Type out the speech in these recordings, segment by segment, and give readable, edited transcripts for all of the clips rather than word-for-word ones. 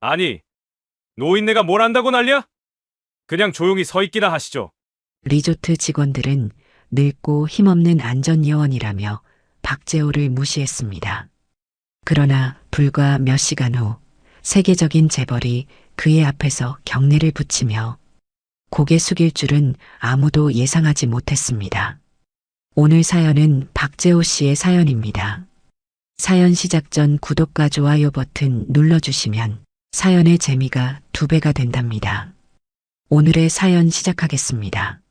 아니, 노인네가 뭘 안다고 난리야? 그냥 조용히 서 있기나 하시죠. 리조트 직원들은 늙고 힘없는 안전요원이라며 박재호를 무시했습니다. 그러나 불과 몇 시간 후 세계적인 재벌이 그의 앞에서 경례를 붙이며 고개 숙일 줄은 아무도 예상하지 못했습니다. 오늘 사연은 박재호 씨의 사연입니다. 사연 시작 전 구독과 좋아요 버튼 눌러주시면 사연의 재미가 2배가 된답니다. 오늘의 사연 시작하겠습니다.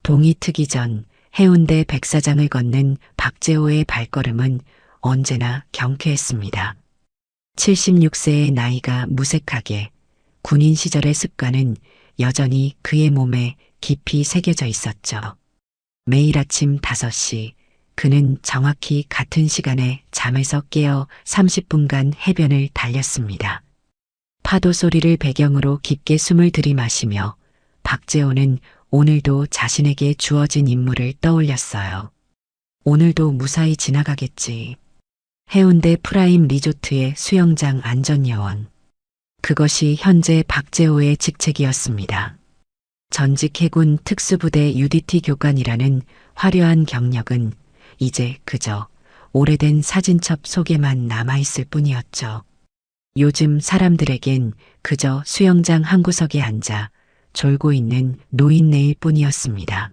동이 트기 전 해운대 백사장을 걷는 박재호의 발걸음은 언제나 경쾌했습니다. 76세의 나이가 무색하게 군인 시절의 습관은 여전히 그의 몸에 깊이 새겨져 있었죠. 매일 아침 5시 그는 정확히 같은 시간에 잠에서 깨어 30분간 해변을 달렸습니다. 파도 소리를 배경으로 깊게 숨을 들이마시며 박재호는 오늘도 자신에게 주어진 임무를 떠올렸어요. 오늘도 무사히 지나가겠지. 해운대 프라임 리조트의 수영장 안전요원. 그것이 현재 박재호의 직책이었습니다. 전직 해군 특수부대 UDT 교관이라는 화려한 경력은 이제 그저 오래된 사진첩 속에만 남아있을 뿐이었죠. 요즘 사람들에겐 그저 수영장 한 구석에 앉아 졸고 있는 노인네일 뿐이었습니다.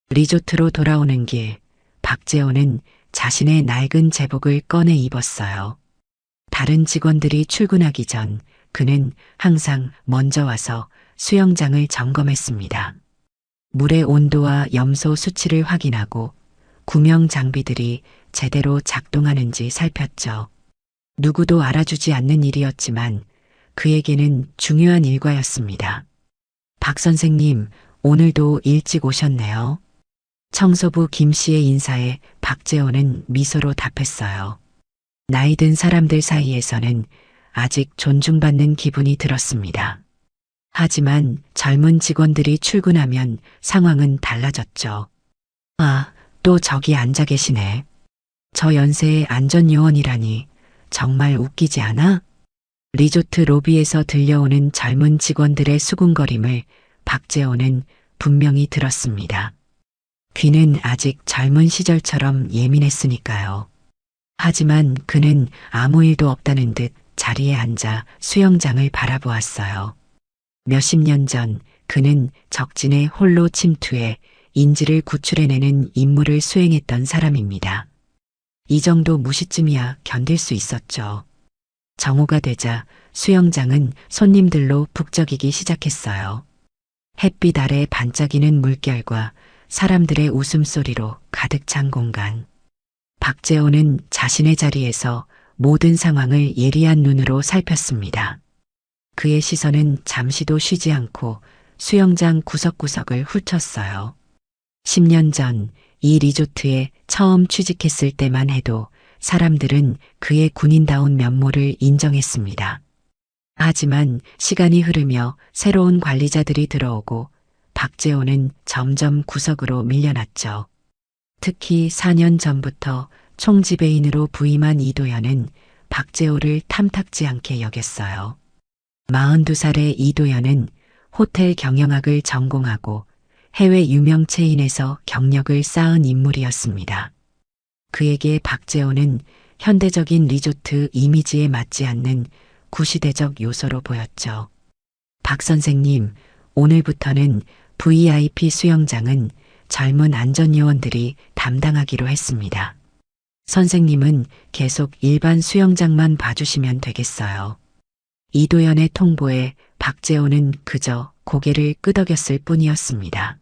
리조트로 돌아오는 길, 박재호는 자신의 낡은 제복을 꺼내 입었어요. 다른 직원들이 출근하기 전 그는 항상 먼저 와서 수영장을 점검했습니다. 물의 온도와 염소 수치를 확인하고 구명 장비들이 제대로 작동하는지 살폈죠. 누구도 알아주지 않는 일이었지만 그에게는 중요한 일과였습니다. 박 선생님, 오늘도 일찍 오셨네요. 청소부 김 씨의 인사에 박재호는 미소로 답했어요. 나이 든 사람들 사이에서는 아직 존중받는 기분이 들었습니다. 하지만 젊은 직원들이 출근하면 상황은 달라졌죠. 아, 또 저기 앉아 계시네. 저 연세의 안전요원이라니 정말 웃기지 않아? 리조트 로비에서 들려오는 젊은 직원들의 수군거림을 박재호는 분명히 들었습니다. 귀는 아직 젊은 시절처럼 예민했으니까요. 하지만 그는 아무 일도 없다는 듯 자리에 앉아 수영장을 바라보았어요. 몇십 년 전 그는 적진에 홀로 침투해 인지를 구출해내는 임무를 수행했던 사람입니다. 이 정도 무시쯤이야 견딜 수 있었죠. 정오가 되자 수영장은 손님들로 북적이기 시작했어요. 햇빛 아래 반짝이는 물결과 사람들의 웃음소리로 가득 찬 공간. 박재호는 자신의 자리에서 모든 상황을 예리한 눈으로 살폈습니다. 그의 시선은 잠시도 쉬지 않고 수영장 구석구석을 훑었어요. 10년 전 이 리조트에 처음 취직했을 때만 해도 사람들은 그의 군인다운 면모를 인정했습니다. 하지만 시간이 흐르며 새로운 관리자들이 들어오고 박재호는 점점 구석으로 밀려났죠. 특히 4년 전부터 총지배인으로 부임한 이도현은 박재호를 탐탁지 않게 여겼어요. 42살의 이도현은 호텔 경영학을 전공하고 해외 유명 체인에서 경력을 쌓은 인물이었습니다. 그에게 박재호는 현대적인 리조트 이미지에 맞지 않는 구시대적 요소로 보였죠. 박 선생님, 오늘부터는 VIP 수영장은 젊은 안전요원들이 담당하기로 했습니다. 선생님은 계속 일반 수영장만 봐주시면 되겠어요. 이도현의 통보에 박재호는 그저 고개를 끄덕였을 뿐이었습니다.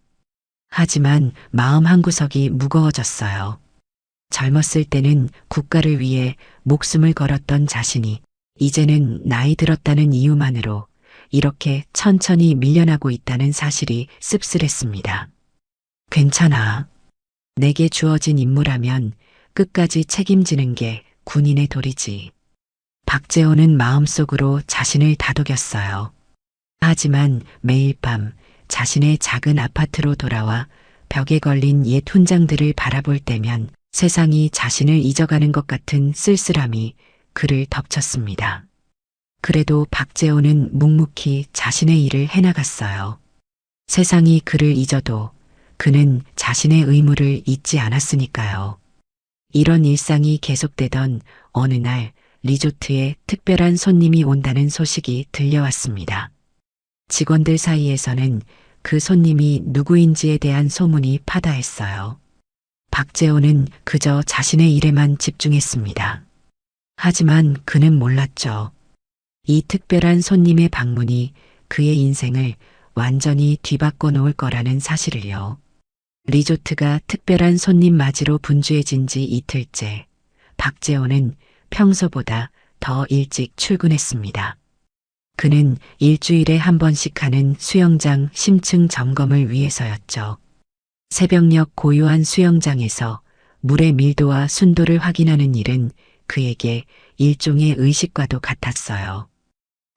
하지만 마음 한구석이 무거워졌어요. 젊었을 때는 국가를 위해 목숨을 걸었던 자신이 이제는 나이 들었다는 이유만으로 이렇게 천천히 밀려나고 있다는 사실이 씁쓸했습니다. 괜찮아. 내게 주어진 임무라면 끝까지 책임지는 게 군인의 도리지. 박재호는 마음속으로 자신을 다독였어요. 하지만 매일 밤 자신의 작은 아파트로 돌아와 벽에 걸린 옛 훈장들을 바라볼 때면 세상이 자신을 잊어가는 것 같은 쓸쓸함이 그를 덮쳤습니다. 그래도 박재호는 묵묵히 자신의 일을 해나갔어요. 세상이 그를 잊어도 그는 자신의 의무를 잊지 않았으니까요. 이런 일상이 계속되던 어느 날 리조트에 특별한 손님이 온다는 소식이 들려왔습니다. 직원들 사이에서는 그 손님이 누구인지에 대한 소문이 파다했어요. 박재호는 그저 자신의 일에만 집중했습니다. 하지만 그는 몰랐죠. 이 특별한 손님의 방문이 그의 인생을 완전히 뒤바꿔 놓을 거라는 사실을요. 리조트가 특별한 손님 맞이로 분주해진 지 이틀째, 박재호는 평소보다 더 일찍 출근했습니다. 그는 일주일에 한 번씩 하는 수영장 심층 점검을 위해서였죠. 새벽녘 고요한 수영장에서 물의 밀도와 순도를 확인하는 일은 그에게 일종의 의식과도 같았어요.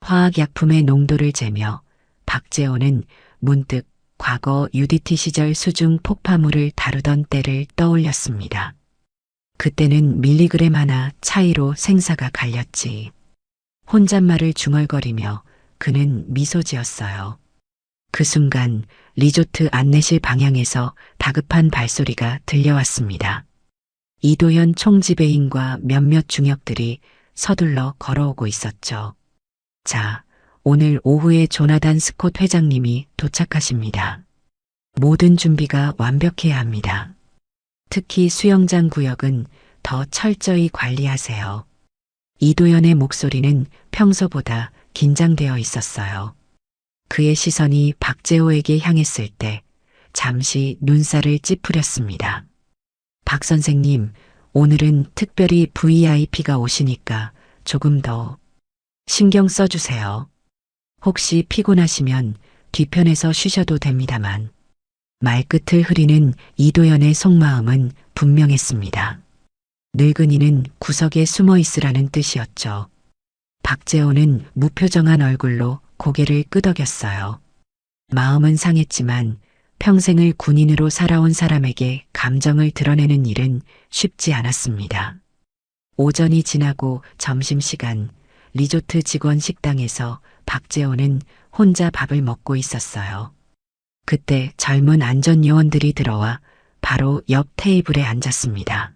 화학약품의 농도를 재며 박재호는 문득 과거 UDT 시절 수중 폭파물을 다루던 때를 떠올렸습니다. 그때는 밀리그램 하나 차이로 생사가 갈렸지. 혼잣말을 중얼거리며 그는 미소 지었어요. 그 순간 리조트 안내실 방향에서 다급한 발소리가 들려왔습니다. 이도현 총지배인과 몇몇 중역들이 서둘러 걸어오고 있었죠. 자, 오늘 오후에 조나단 스콧 회장님이 도착하십니다. 모든 준비가 완벽해야 합니다. 특히 수영장 구역은 더 철저히 관리하세요. 이도현의 목소리는 평소보다 긴장되어 있었어요. 그의 시선이 박재호에게 향했을 때 잠시 눈살을 찌푸렸습니다. 박 선생님, 오늘은 특별히 VIP가 오시니까 조금 더 신경 써주세요. 혹시 피곤하시면 뒤편에서 쉬셔도 됩니다만. 말끝을 흐리는 이도현의 속마음은 분명했습니다. 늙은이는 구석에 숨어 있으라는 뜻이었죠. 박재호는 무표정한 얼굴로 고개를 끄덕였어요. 마음은 상했지만 평생을 군인으로 살아온 사람에게 감정을 드러내는 일은 쉽지 않았습니다. 오전이 지나고 점심시간 리조트 직원 식당에서 박재호는 혼자 밥을 먹고 있었어요. 그때 젊은 안전요원들이 들어와 바로 옆 테이블에 앉았습니다.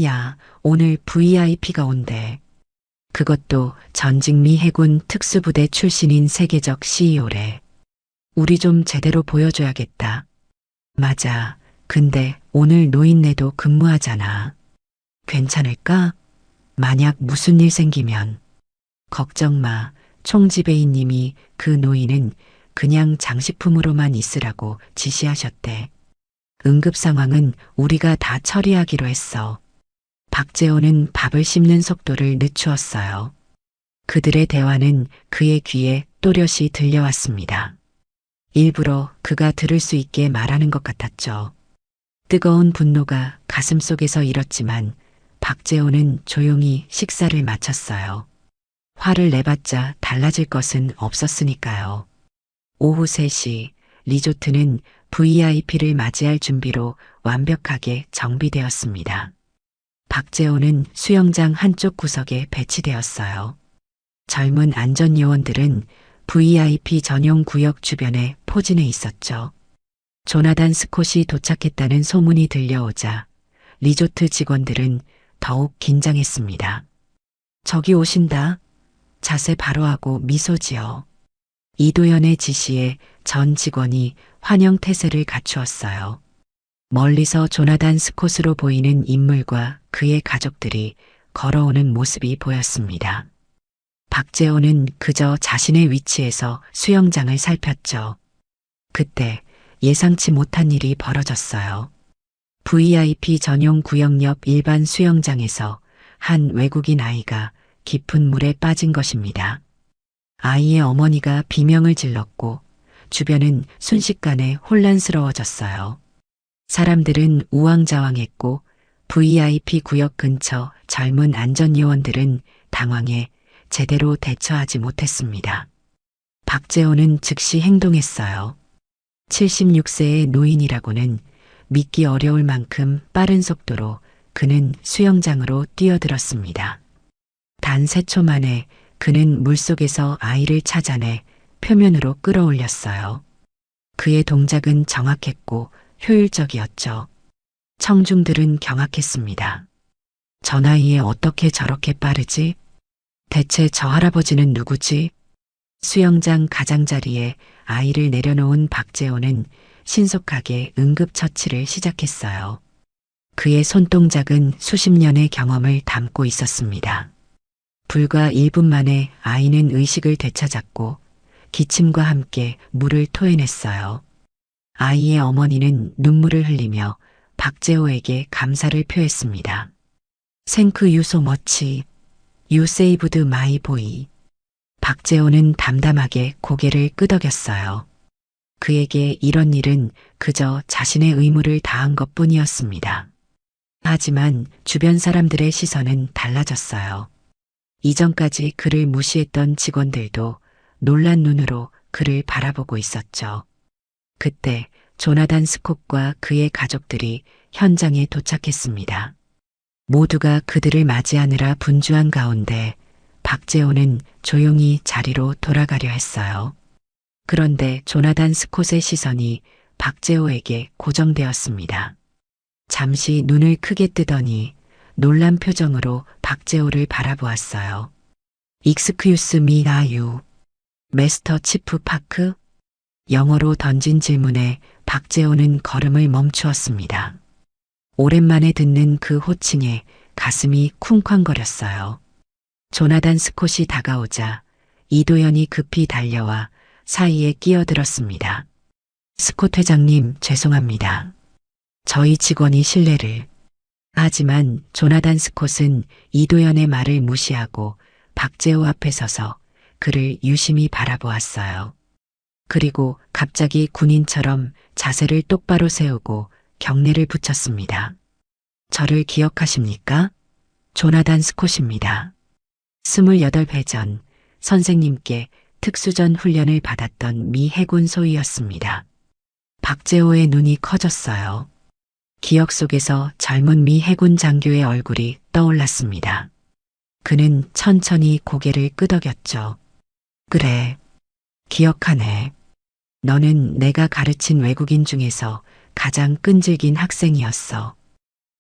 야, 오늘 VIP가 온대. 그것도 전직미 해군 특수부대 출신인 세계적 CEO래. 우리 좀 제대로 보여줘야겠다. 맞아. 근데 오늘 노인네도 근무하잖아. 괜찮을까? 만약 무슨 일 생기면. 걱정 마. 총지배인님이 그 노인은 그냥 장식품으로만 있으라고 지시하셨대. 응급 상황은 우리가 다 처리하기로 했어. 박재호는 밥을 씹는 속도를 늦추었어요. 그들의 대화는 그의 귀에 또렷이 들려왔습니다. 일부러 그가 들을 수 있게 말하는 것 같았죠. 뜨거운 분노가 가슴속에서 일었지만 박재호는 조용히 식사를 마쳤어요. 화를 내봤자 달라질 것은 없었으니까요. 오후 3시 리조트는 VIP를 맞이할 준비로 완벽하게 정비되었습니다. 박재호는 수영장 한쪽 구석에 배치되었어요. 젊은 안전요원들은 VIP 전용 구역 주변에 포진해 있었죠. 조나단 스콧이 도착했다는 소문이 들려오자 리조트 직원들은 더욱 긴장했습니다. 저기 오신다. 자세 바로 하고 미소 지어. 이도현의 지시에 전 직원이 환영 태세를 갖추었어요. 멀리서 조나단 스콧으로 보이는 인물과 그의 가족들이 걸어오는 모습이 보였습니다. 박재호는 그저 자신의 위치에서 수영장을 살폈죠. 그때 예상치 못한 일이 벌어졌어요. VIP 전용 구역 옆 일반 수영장에서 한 외국인 아이가 깊은 물에 빠진 것입니다. 아이의 어머니가 비명을 질렀고 주변은 순식간에 혼란스러워졌어요. 사람들은 우왕좌왕했고 VIP 구역 근처 젊은 안전요원들은 당황해 제대로 대처하지 못했습니다. 박재호는 즉시 행동했어요. 76세의 노인이라고는 믿기 어려울 만큼 빠른 속도로 그는 수영장으로 뛰어들었습니다. 단 3초 만에 그는 물속에서 아이를 찾아내 표면으로 끌어올렸어요. 그의 동작은 정확했고 효율적이었죠. 청중들은 경악했습니다. 저 나이에 어떻게 저렇게 빠르지? 대체 저 할아버지는 누구지? 수영장 가장자리에 아이를 내려놓은 박재호는 신속하게 응급처치를 시작했어요. 그의 손동작은 수십 년의 경험을 담고 있었습니다. 불과 1분 만에 아이는 의식을 되찾았고 기침과 함께 물을 토해냈어요. 아이의 어머니는 눈물을 흘리며 박재호에게 감사를 표했습니다. Thank you so much. You saved my boy. 박재호는 담담하게 고개를 끄덕였어요. 그에게 이런 일은 그저 자신의 의무를 다한 것뿐이었습니다. 하지만 주변 사람들의 시선은 달라졌어요. 이전까지 그를 무시했던 직원들도 놀란 눈으로 그를 바라보고 있었죠. 그때 조나단 스콧과 그의 가족들이 현장에 도착했습니다. 모두가 그들을 맞이하느라 분주한 가운데 박재호는 조용히 자리로 돌아가려 했어요. 그런데 조나단 스콧의 시선이 박재호에게 고정되었습니다. 잠시 눈을 크게 뜨더니 놀란 표정으로 박재호를 바라보았어요. Excuse me, are you Master Chief Park? 영어로 던진 질문에 박재호는 걸음을 멈추었습니다. 오랜만에 듣는 그 호칭에 가슴이 쿵쾅거렸어요. 조나단 스콧이 다가오자 이도현이 급히 달려와 사이에 끼어들었습니다. 스콧 회장님, 죄송합니다. 저희 직원이 실례를. 하지만 조나단 스콧은 이도현의 말을 무시하고 박재호 앞에 서서 그를 유심히 바라보았어요. 그리고 갑자기 군인처럼 자세를 똑바로 세우고 경례를 붙였습니다. 저를 기억하십니까? 조나단 스콧입니다. 28회 전 선생님께 특수전 훈련을 받았던 미 해군 소위였습니다. 박재호의 눈이 커졌어요. 기억 속에서 젊은 미 해군 장교의 얼굴이 떠올랐습니다. 그는 천천히 고개를 끄덕였죠. 그래, 기억하네. 너는 내가 가르친 외국인 중에서 가장 끈질긴 학생이었어.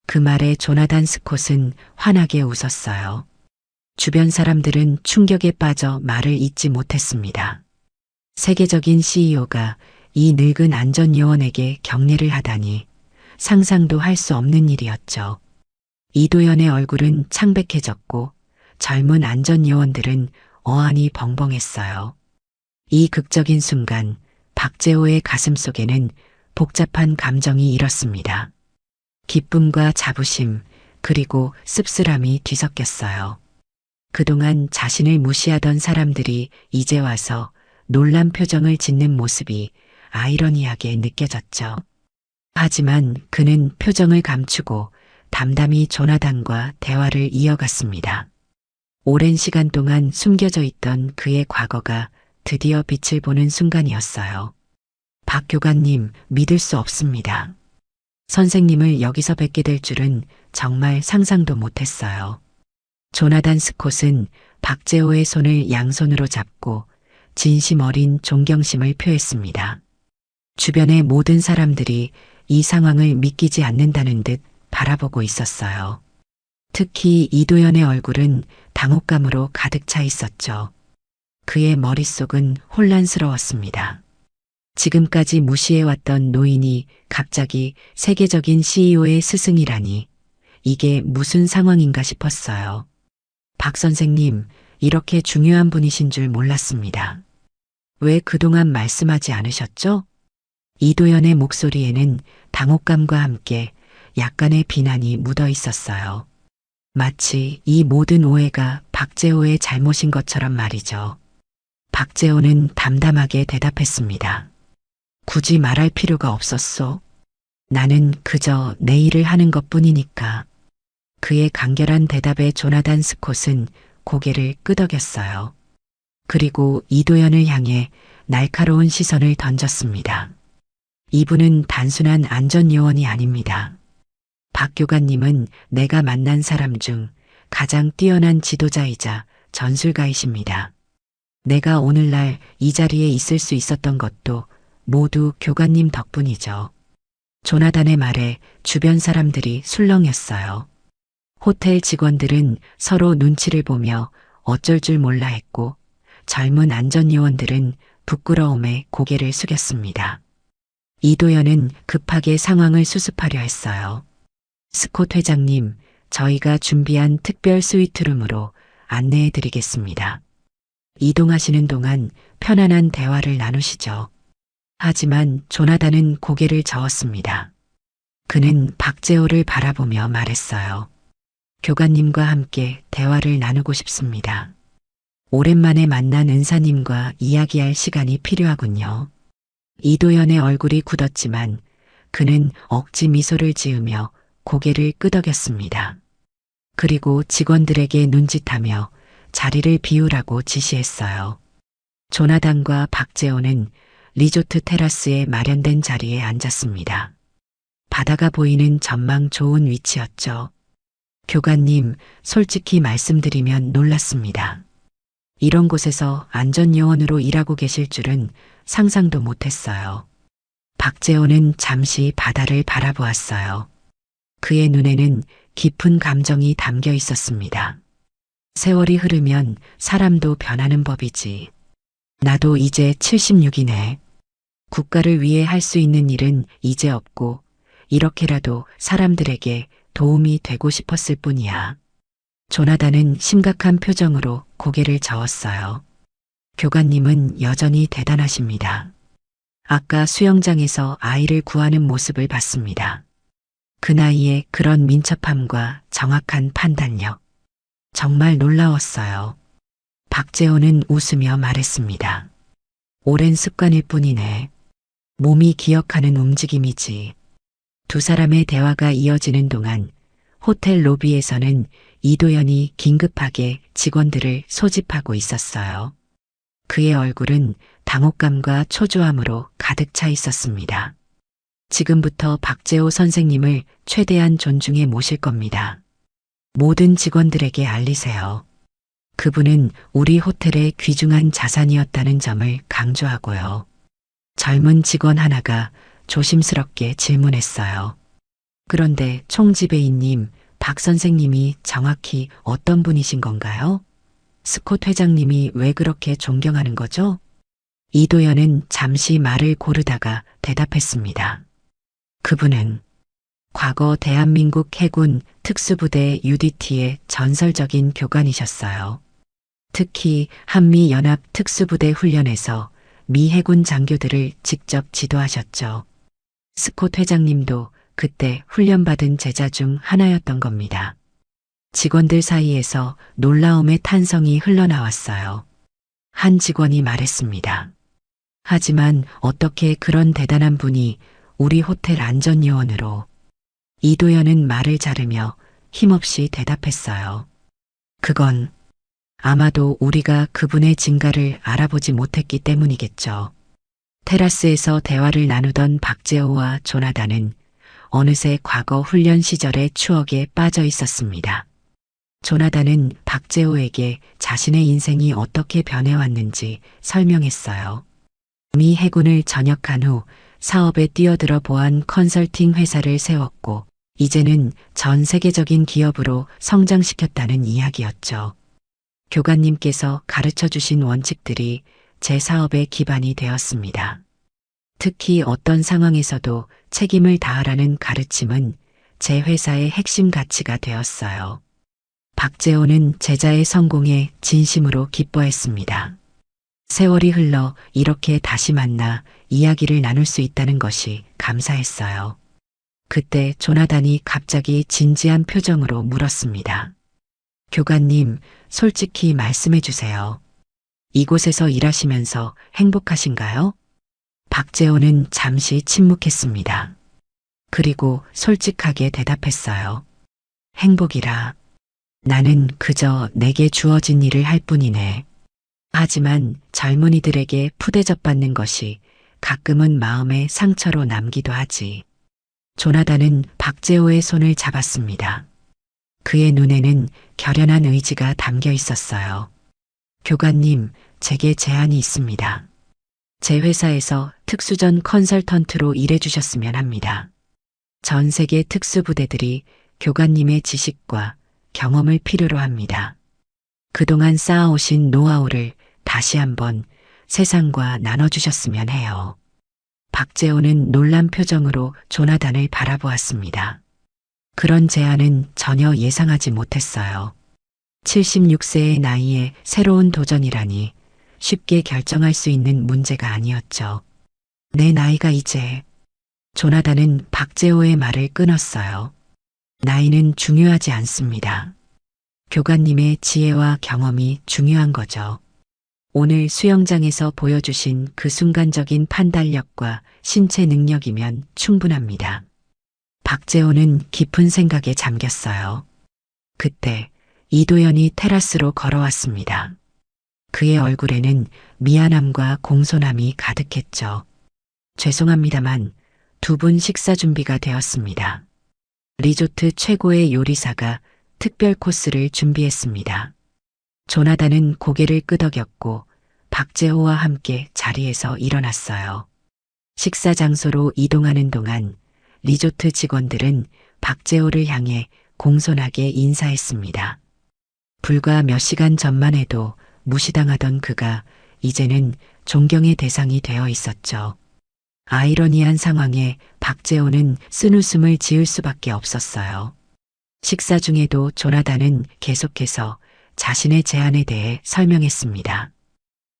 그 말에 조나단 스콧은 환하게 웃었어요. 주변 사람들은 충격에 빠져 말을 잇지 못했습니다. 세계적인 CEO가 이 늙은 안전요원에게 경례를 하다니 상상도 할 수 없는 일이었죠. 이도현의 얼굴은 창백해졌고 젊은 안전요원들은 어안이 벙벙했어요. 이 극적인 순간 박재호의 가슴 속에는 복잡한 감정이 일었습니다. 기쁨과 자부심, 그리고 씁쓸함이 뒤섞였어요. 그동안 자신을 무시하던 사람들이 이제 와서 놀란 표정을 짓는 모습이 아이러니하게 느껴졌죠. 하지만 그는 표정을 감추고 담담히 조나단과 대화를 이어갔습니다. 오랜 시간 동안 숨겨져 있던 그의 과거가 드디어 빛을 보는 순간이었어요. 박 교관님, 믿을 수 없습니다. 선생님을 여기서 뵙게 될 줄은 정말 상상도 못했어요. 조나단 스콧은 박재호의 손을 양손으로 잡고 진심 어린 존경심을 표했습니다. 주변의 모든 사람들이 이 상황을 믿기지 않는다는 듯 바라보고 있었어요. 특히 이도현의 얼굴은 당혹감으로 가득 차 있었죠. 그의 머릿속은 혼란스러웠습니다. 지금까지 무시해왔던 노인이 갑자기 세계적인 CEO의 스승이라니 이게 무슨 상황인가 싶었어요. 박 선생님, 이렇게 중요한 분이신 줄 몰랐습니다. 왜 그동안 말씀하지 않으셨죠? 이도현의 목소리에는 당혹감과 함께 약간의 비난이 묻어 있었어요. 마치 이 모든 오해가 박재호의 잘못인 것처럼 말이죠. 박재호는 담담하게 대답했습니다. 굳이 말할 필요가 없었소. 나는 그저 내 일을 하는 것뿐이니까. 그의 간결한 대답에 조나단 스콧은 고개를 끄덕였어요. 그리고 이도현을 향해 날카로운 시선을 던졌습니다. 이분은 단순한 안전요원이 아닙니다. 박 교관님은 내가 만난 사람 중 가장 뛰어난 지도자이자 전술가이십니다. 내가 오늘날 이 자리에 있을 수 있었던 것도 모두 교관님 덕분이죠. 조나단의 말에 주변 사람들이 술렁였어요. 호텔 직원들은 서로 눈치를 보며 어쩔 줄 몰라 했고 젊은 안전요원들은 부끄러움에 고개를 숙였습니다. 이도연은 급하게 상황을 수습하려 했어요. 스콧 회장님, 저희가 준비한 특별 스위트룸으로 안내해 드리겠습니다. 이동하시는 동안 편안한 대화를 나누시죠. 하지만 조나단은 고개를 저었습니다. 그는 박재호를 바라보며 말했어요. 교관님과 함께 대화를 나누고 싶습니다. 오랜만에 만난 은사님과 이야기할 시간이 필요하군요. 이도연의 얼굴이 굳었지만 그는 억지 미소를 지으며 고개를 끄덕였습니다. 그리고 직원들에게 눈짓하며 자리를 비우라고 지시했어요. 조나단과 박재호는 리조트 테라스에 마련된 자리에 앉았습니다. 바다가 보이는 전망 좋은 위치였죠. 교관님, 솔직히 말씀드리면 놀랐습니다. 이런 곳에서 안전요원으로 일하고 계실 줄은 상상도 못했어요. 박재호는 잠시 바다를 바라보았어요. 그의 눈에는 깊은 감정이 담겨 있었습니다. 세월이 흐르면 사람도 변하는 법이지. 나도 이제 76이네. 국가를 위해 할 수 있는 일은 이제 없고 이렇게라도 사람들에게 도움이 되고 싶었을 뿐이야. 조나단은 심각한 표정으로 고개를 저었어요. 교관님은 여전히 대단하십니다. 아까 수영장에서 아이를 구하는 모습을 봤습니다. 그 나이에 그런 민첩함과 정확한 판단력. 정말 놀라웠어요. 박재호는 웃으며 말했습니다. 오랜 습관일 뿐이네. 몸이 기억하는 움직임이지. 두 사람의 대화가 이어지는 동안 호텔 로비에서는 이도연이 긴급하게 직원들을 소집하고 있었어요. 그의 얼굴은 당혹감과 초조함으로 가득 차 있었습니다. 지금부터 박재호 선생님을 최대한 존중해 모실 겁니다. 모든 직원들에게 알리세요. 그분은 우리 호텔의 귀중한 자산이었다는 점을 강조하고요. 젊은 직원 하나가 조심스럽게 질문했어요. 그런데 총지배인님, 박 선생님이 정확히 어떤 분이신 건가요? 스콧 회장님이 왜 그렇게 존경하는 거죠? 이도연은 잠시 말을 고르다가 대답했습니다. 그분은 과거 대한민국 해군 특수부대 UDT의 전설적인 교관이셨어요. 특히 한미연합 특수부대 훈련에서 미 해군 장교들을 직접 지도하셨죠. 스콧 회장님도 그때 훈련받은 제자 중 하나였던 겁니다. 직원들 사이에서 놀라움의 탄성이 흘러나왔어요. 한 직원이 말했습니다. 하지만 어떻게 그런 대단한 분이 우리 호텔 안전요원으로. 이도연은 말을 자르며 힘없이 대답했어요. 그건 아마도 우리가 그분의 진가를 알아보지 못했기 때문이겠죠. 테라스에서 대화를 나누던 박재호와 조나단은 어느새 과거 훈련 시절의 추억에 빠져 있었습니다. 조나단은 박재호에게 자신의 인생이 어떻게 변해왔는지 설명했어요. 미 해군을 전역한 후 사업에 뛰어들어 보안 컨설팅 회사를 세웠고 이제는 전 세계적인 기업으로 성장시켰다는 이야기였죠. 교관님께서 가르쳐 주신 원칙들이 제 사업의 기반이 되었습니다. 특히 어떤 상황에서도 책임을 다하라는 가르침은 제 회사의 핵심 가치가 되었어요. 박재호는 제자의 성공에 진심으로 기뻐했습니다. 세월이 흘러 이렇게 다시 만나 이야기를 나눌 수 있다는 것이 감사했어요. 그때 조나단이 갑자기 진지한 표정으로 물었습니다. 교관님, 솔직히 말씀해 주세요. 이곳에서 일하시면서 행복하신가요? 박재호는 잠시 침묵했습니다. 그리고 솔직하게 대답했어요. 행복이라. 나는 그저 내게 주어진 일을 할 뿐이네. 하지만 젊은이들에게 푸대접받는 것이 가끔은 마음의 상처로 남기도 하지. 조나단은 박재호의 손을 잡았습니다. 그의 눈에는 결연한 의지가 담겨 있었어요. 교관님, 제게 제안이 있습니다. 제 회사에서 특수전 컨설턴트로 일해주셨으면 합니다. 전 세계 특수부대들이 교관님의 지식과 경험을 필요로 합니다. 그동안 쌓아오신 노하우를 다시 한번 세상과 나눠주셨으면 해요. 박재호는 놀란 표정으로 조나단을 바라보았습니다. 그런 제안은 전혀 예상하지 못했어요. 76세의 나이에 새로운 도전이라니 쉽게 결정할 수 있는 문제가 아니었죠. 내 나이가 이제... 조나단은 박재호의 말을 끊었어요. 나이는 중요하지 않습니다. 교관님의 지혜와 경험이 중요한 거죠. 오늘 수영장에서 보여주신 그 순간적인 판단력과 신체 능력이면 충분합니다. 박재호는 깊은 생각에 잠겼어요. 그때 이도연이 테라스로 걸어왔습니다. 그의 얼굴에는 미안함과 공손함이 가득했죠. 죄송합니다만 두 분 식사 준비가 되었습니다. 리조트 최고의 요리사가 특별 코스를 준비했습니다. 조나단은 고개를 끄덕였고 박재호와 함께 자리에서 일어났어요. 식사 장소로 이동하는 동안 리조트 직원들은 박재호를 향해 공손하게 인사했습니다. 불과 몇 시간 전만 해도 무시당하던 그가 이제는 존경의 대상이 되어 있었죠. 아이러니한 상황에 박재호는 쓴웃음을 지을 수밖에 없었어요. 식사 중에도 조나단은 계속해서 자신의 제안에 대해 설명했습니다.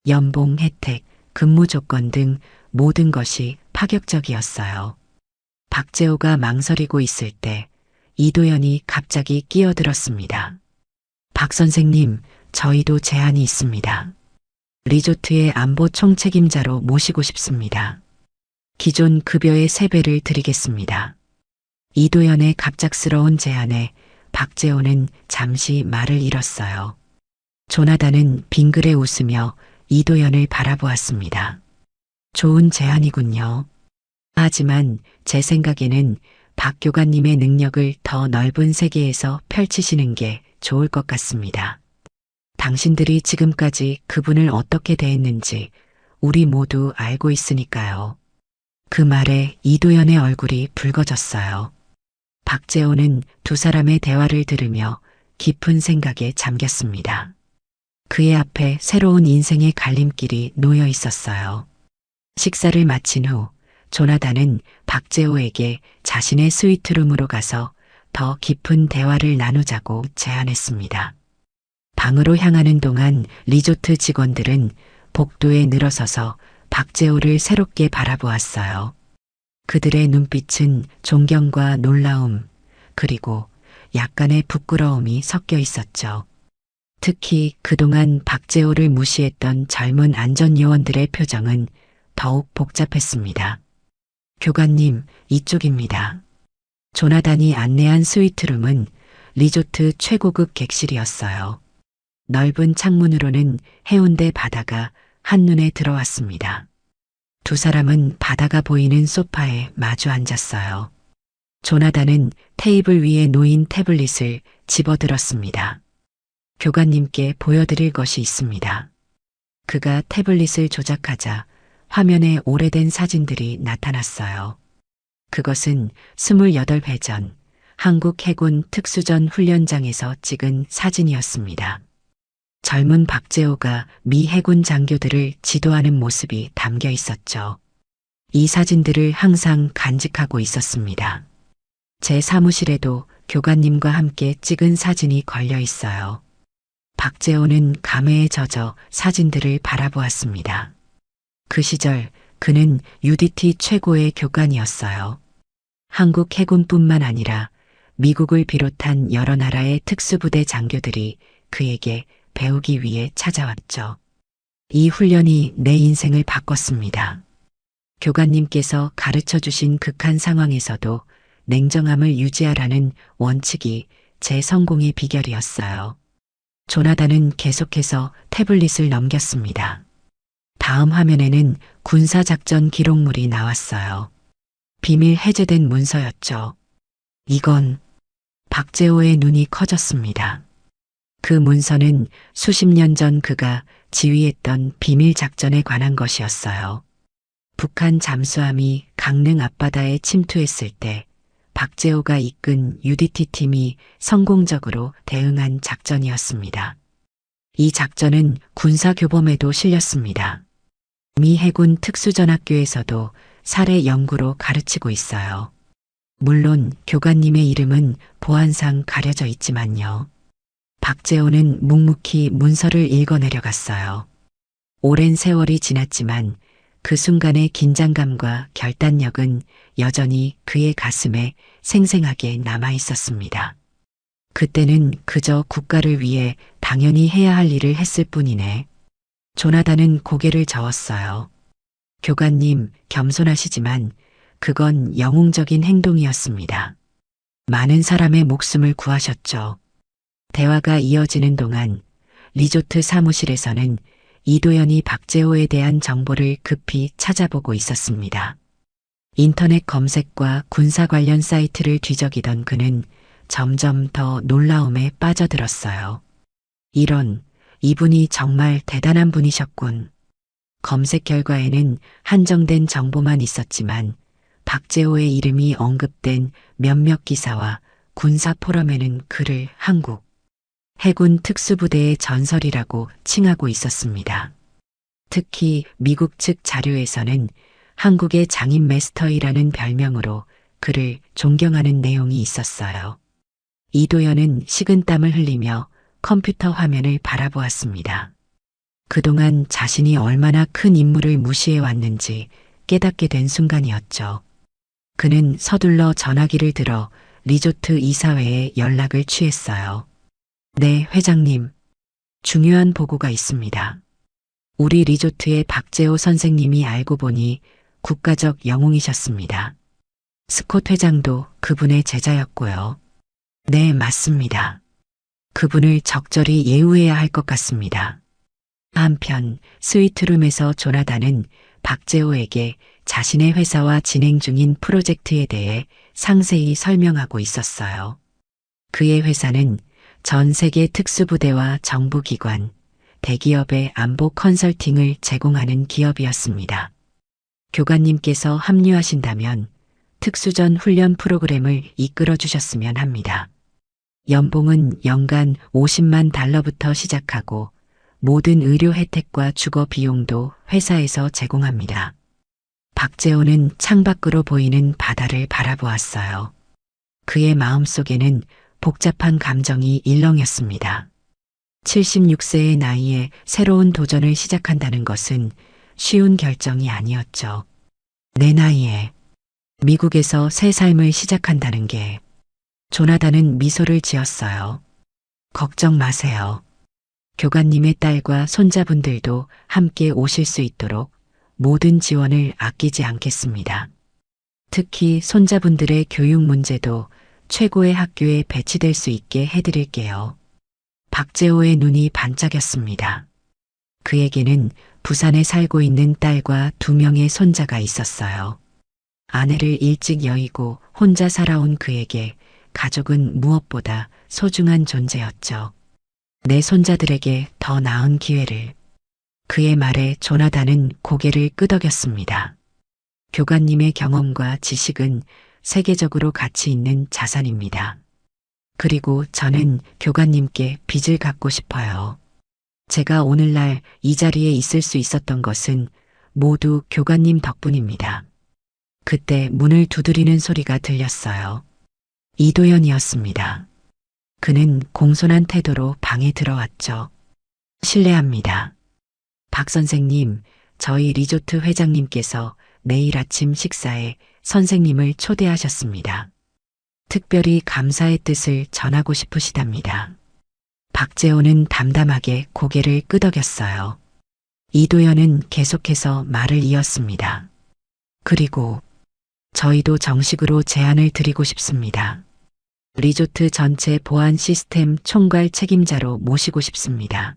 연봉, 혜택, 근무 조건 등 모든 것이 파격적이었어요. 박재호가 망설이고 있을 때 이도연이 갑자기 끼어들었습니다. 박 선생님, 저희도 제안이 있습니다. 리조트의 안보 총책임자로 모시고 싶습니다. 기존 급여의 3배를 드리겠습니다. 이도연의 갑작스러운 제안에 박재호는 잠시 말을 잃었어요. 조나단은 빙그레 웃으며 이도연을 바라보았습니다. 좋은 제안이군요. 하지만 제 생각에는 박 교관님의 능력을 더 넓은 세계에서 펼치시는 게 좋을 것 같습니다. 당신들이 지금까지 그분을 어떻게 대했는지 우리 모두 알고 있으니까요. 그 말에 이도연의 얼굴이 붉어졌어요. 박재호는 두 사람의 대화를 들으며 깊은 생각에 잠겼습니다. 그의 앞에 새로운 인생의 갈림길이 놓여 있었어요. 식사를 마친 후 조나단은 박재호에게 자신의 스위트룸으로 가서 더 깊은 대화를 나누자고 제안했습니다. 방으로 향하는 동안 리조트 직원들은 복도에 늘어서서 박재호를 새롭게 바라보았어요. 그들의 눈빛은 존경과 놀라움, 그리고 약간의 부끄러움이 섞여 있었죠. 특히 그동안 박재호를 무시했던 젊은 안전요원들의 표정은 더욱 복잡했습니다. 교관님, 이쪽입니다. 조나단이 안내한 스위트룸은 리조트 최고급 객실이었어요. 넓은 창문으로는 해운대 바다가 한눈에 들어왔습니다. 두 사람은 바다가 보이는 소파에 마주 앉았어요. 조나단은 테이블 위에 놓인 태블릿을 집어들었습니다. 교관님께 보여드릴 것이 있습니다. 그가 태블릿을 조작하자 화면에 오래된 사진들이 나타났어요. 그것은 28회 전 한국 해군 특수전 훈련장에서 찍은 사진이었습니다. 젊은 박재호가 미 해군 장교들을 지도하는 모습이 담겨 있었죠. 이 사진들을 항상 간직하고 있었습니다. 제 사무실에도 교관님과 함께 찍은 사진이 걸려 있어요. 박재호는 감회에 젖어 사진들을 바라보았습니다. 그 시절 그는 UDT 최고의 교관이었어요. 한국 해군뿐만 아니라 미국을 비롯한 여러 나라의 특수부대 장교들이 그에게 배우기 위해 찾아왔죠. 이 훈련이 내 인생을 바꿨습니다. 교관님께서 가르쳐 주신 극한 상황에서도 냉정함을 유지하라는 원칙이 제 성공의 비결이었어요. 조나단은 계속해서 태블릿을 넘겼습니다. 다음 화면에는 군사작전 기록물이 나왔어요. 비밀 해제된 문서였죠. 이건... 박재호의 눈이 커졌습니다. 그 문서는 수십 년 전 그가 지휘했던 비밀 작전에 관한 것이었어요. 북한 잠수함이 강릉 앞바다에 침투했을 때 박재호가 이끈 UDT 팀이 성공적으로 대응한 작전이었습니다. 이 작전은 군사교범에도 실렸습니다. 미 해군 특수전학교에서도 사례 연구로 가르치고 있어요. 물론 교관님의 이름은 보안상 가려져 있지만요. 박재호는 묵묵히 문서를 읽어내려갔어요. 오랜 세월이 지났지만 그 순간의 긴장감과 결단력은 여전히 그의 가슴에 생생하게 남아 있었습니다. 그때는 그저 국가를 위해 당연히 해야 할 일을 했을 뿐이네. 조나단은 고개를 저었어요. 교관님, 겸손하시지만 그건 영웅적인 행동이었습니다. 많은 사람의 목숨을 구하셨죠. 대화가 이어지는 동안 리조트 사무실에서는 이도현이 박재호에 대한 정보를 급히 찾아보고 있었습니다. 인터넷 검색과 군사 관련 사이트를 뒤적이던 그는 점점 더 놀라움에 빠져들었어요. 이분이 정말 대단한 분이셨군. 검색 결과에는 한정된 정보만 있었지만 박재호의 이름이 언급된 몇몇 기사와 군사 포럼에는 그를 한국 해군 특수부대의 전설이라고 칭하고 있었습니다. 특히 미국 측 자료에서는 한국의 장인 마스터이라는 별명으로 그를 존경하는 내용이 있었어요. 이도현은 식은땀을 흘리며 컴퓨터 화면을 바라보았습니다. 그동안 자신이 얼마나 큰 임무를 무시해 왔는지 깨닫게 된 순간이었죠. 그는 서둘러 전화기를 들어 리조트 이사회에 연락을 취했어요. 네, 회장님. 중요한 보고가 있습니다. 우리 리조트의 박재호 선생님이 알고 보니 국가적 영웅이셨습니다. 스콧 회장도 그분의 제자였고요. 네, 맞습니다. 그분을 적절히 예우해야 할 것 같습니다. 한편 스위트룸에서 조나단은 박재호에게 자신의 회사와 진행 중인 프로젝트에 대해 상세히 설명하고 있었어요. 그의 회사는 전 세계 특수부대와 정부기관, 대기업의 안보 컨설팅을 제공하는 기업이었습니다. 교관님께서 합류하신다면 특수전 훈련 프로그램을 이끌어 주셨으면 합니다. 연봉은 연간 50만 달러부터 시작하고 모든 의료 혜택과 주거 비용도 회사에서 제공합니다. 박재호는 창밖으로 보이는 바다를 바라보았어요. 그의 마음속에는 복잡한 감정이 일렁였습니다. 76세의 나이에 새로운 도전을 시작한다는 것은 쉬운 결정이 아니었죠. 내 나이에 미국에서 새 삶을 시작한다는 게. 조나단은 미소를 지었어요. 걱정 마세요. 교관님의 딸과 손자분들도 함께 오실 수 있도록 모든 지원을 아끼지 않겠습니다. 특히 손자분들의 교육 문제도 최고의 학교에 배치될 수 있게 해드릴게요. 박재호의 눈이 반짝였습니다. 그에게는 부산에 살고 있는 딸과 2명의 손자가 있었어요. 아내를 일찍 여의고 혼자 살아온 그에게 가족은 무엇보다 소중한 존재였죠. 내 손자들에게 더 나은 기회를. 그의 말에 조나단은 고개를 끄덕였습니다. 교관님의 경험과 지식은 세계적으로 가치 있는 자산입니다. 그리고 저는 교관님께 빚을 갚고 싶어요. 제가 오늘날 이 자리에 있을 수 있었던 것은 모두 교관님 덕분입니다. 그때 문을 두드리는 소리가 들렸어요. 이도현이었습니다. 그는 공손한 태도로 방에 들어왔죠. 실례합니다. 박 선생님, 저희 리조트 회장님께서 내일 아침 식사에 선생님을 초대하셨습니다. 특별히 감사의 뜻을 전하고 싶으시답니다. 박재호는 담담하게 고개를 끄덕였어요. 이도현은 계속해서 말을 이었습니다. 그리고 저희도 정식으로 제안을 드리고 싶습니다. 리조트 전체 보안 시스템 총괄 책임자로 모시고 싶습니다.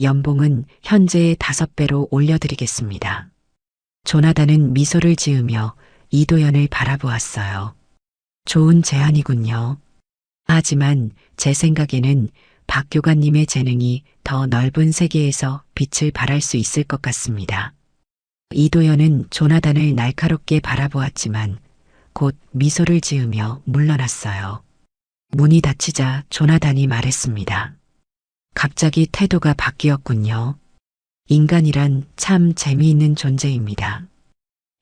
연봉은 현재의 5배로 올려드리겠습니다. 조나단은 미소를 지으며 이도현을 바라보았어요. 좋은 제안이군요. 하지만 제 생각에는 박 교관님의 재능이 더 넓은 세계에서 빛을 발할 수 있을 것 같습니다. 이도연은 조나단을 날카롭게 바라보았지만 곧 미소를 지으며 물러났어요. 문이 닫히자 조나단이 말했습니다. 갑자기 태도가 바뀌었군요. 인간이란 참 재미있는 존재입니다.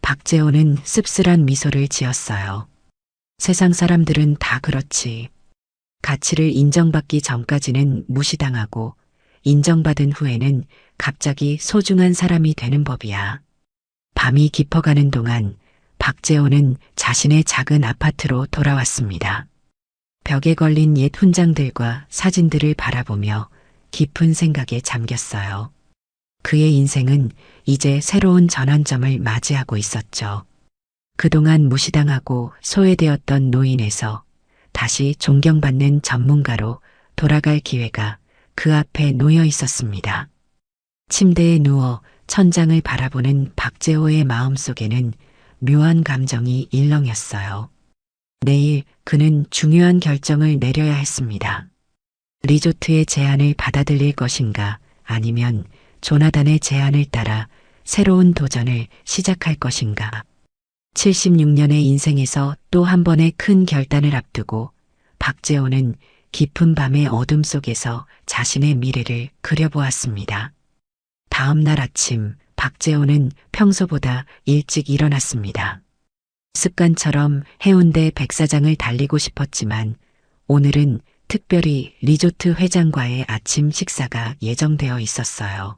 박재호는 씁쓸한 미소를 지었어요. 세상 사람들은 다 그렇지. 가치를 인정받기 전까지는 무시당하고 인정받은 후에는 갑자기 소중한 사람이 되는 법이야. 밤이 깊어가는 동안 박재호는 자신의 작은 아파트로 돌아왔습니다. 벽에 걸린 옛 훈장들과 사진들을 바라보며 깊은 생각에 잠겼어요. 그의 인생은 이제 새로운 전환점을 맞이하고 있었죠. 그동안 무시당하고 소외되었던 노인에서 다시 존경받는 전문가로 돌아갈 기회가 그 앞에 놓여 있었습니다. 침대에 누워 천장을 바라보는 박재호의 마음속에는 묘한 감정이 일렁였어요. 내일 그는 중요한 결정을 내려야 했습니다. 리조트의 제안을 받아들일 것인가 아니면 조나단의 제안을 따라 새로운 도전을 시작할 것인가. 76년의 인생에서 또 한 번의 큰 결단을 앞두고 박재호는 깊은 밤의 어둠 속에서 자신의 미래를 그려보았습니다. 다음 날 아침 박재호는 평소보다 일찍 일어났습니다. 습관처럼 해운대 백사장을 달리고 싶었지만 오늘은 특별히 리조트 회장과의 아침 식사가 예정되어 있었어요.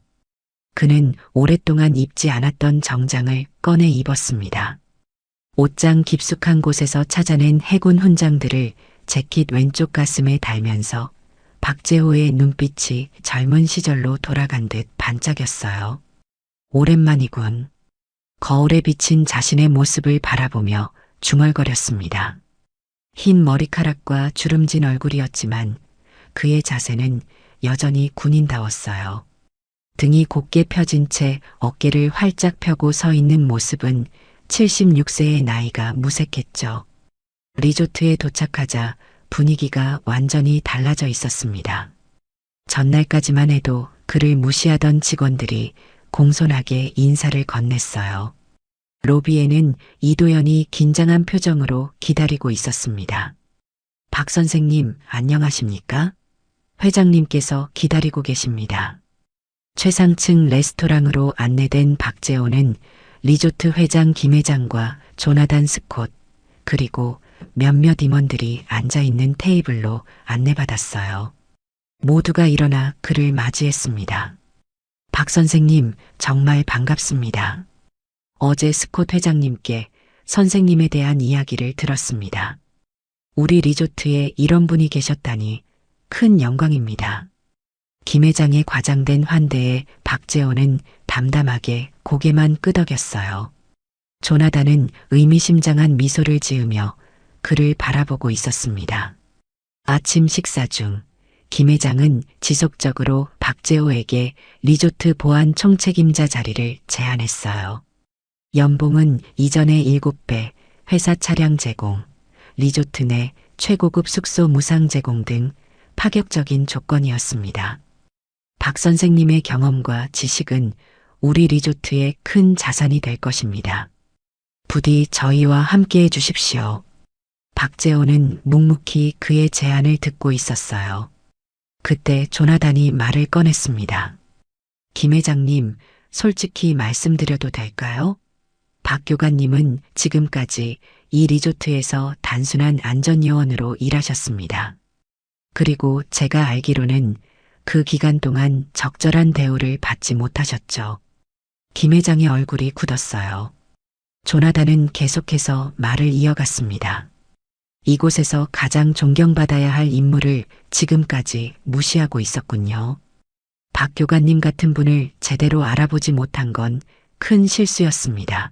그는 오랫동안 입지 않았던 정장을 꺼내 입었습니다. 옷장 깊숙한 곳에서 찾아낸 해군 훈장들을 재킷 왼쪽 가슴에 달면서 박재호의 눈빛이 젊은 시절로 돌아간 듯 반짝였어요. 오랜만이군. 거울에 비친 자신의 모습을 바라보며 중얼거렸습니다. 흰 머리카락과 주름진 얼굴이었지만 그의 자세는 여전히 군인다웠어요. 등이 곧게 펴진 채 어깨를 활짝 펴고 서 있는 모습은 76세의 나이가 무색했죠. 리조트에 도착하자 분위기가 완전히 달라져 있었습니다. 전날까지만 해도 그를 무시하던 직원들이 공손하게 인사를 건넸어요. 로비에는 이도연이 긴장한 표정으로 기다리고 있었습니다. 박 선생님, 안녕하십니까? 회장님께서 기다리고 계십니다. 최상층 레스토랑으로 안내된 박재호는 리조트 회장 김 회장과 조나단 스콧, 그리고 몇몇 임원들이 앉아있는 테이블로 안내받았어요. 모두가 일어나 그를 맞이했습니다. 박 선생님, 정말 반갑습니다. 어제 스콧 회장님께 선생님에 대한 이야기를 들었습니다. 우리 리조트에 이런 분이 계셨다니 큰 영광입니다. 김 회장의 과장된 환대에 박재호는 담담하게 고개만 끄덕였어요. 조나단은 의미심장한 미소를 지으며 그를 바라보고 있었습니다. 아침 식사 중 김 회장은 지속적으로 박재호에게 리조트 보안 총책임자 자리를 제안했어요. 연봉은 이전의 7배, 회사 차량 제공, 리조트 내 최고급 숙소 무상 제공 등 파격적인 조건이었습니다. 박 선생님의 경험과 지식은 우리 리조트의 큰 자산이 될 것입니다. 부디 저희와 함께 해 주십시오. 박재호는 묵묵히 그의 제안을 듣고 있었어요. 그때 조나단이 말을 꺼냈습니다. 김 회장님, 솔직히 말씀드려도 될까요? 박 교관님은 지금까지 이 리조트에서 단순한 안전요원으로 일하셨습니다. 그리고 제가 알기로는 그 기간 동안 적절한 대우를 받지 못하셨죠. 김 회장의 얼굴이 굳었어요. 조나단은 계속해서 말을 이어갔습니다. 이곳에서 가장 존경받아야 할 인물을 지금까지 무시하고 있었군요. 박 교관님 같은 분을 제대로 알아보지 못한 건 큰 실수였습니다.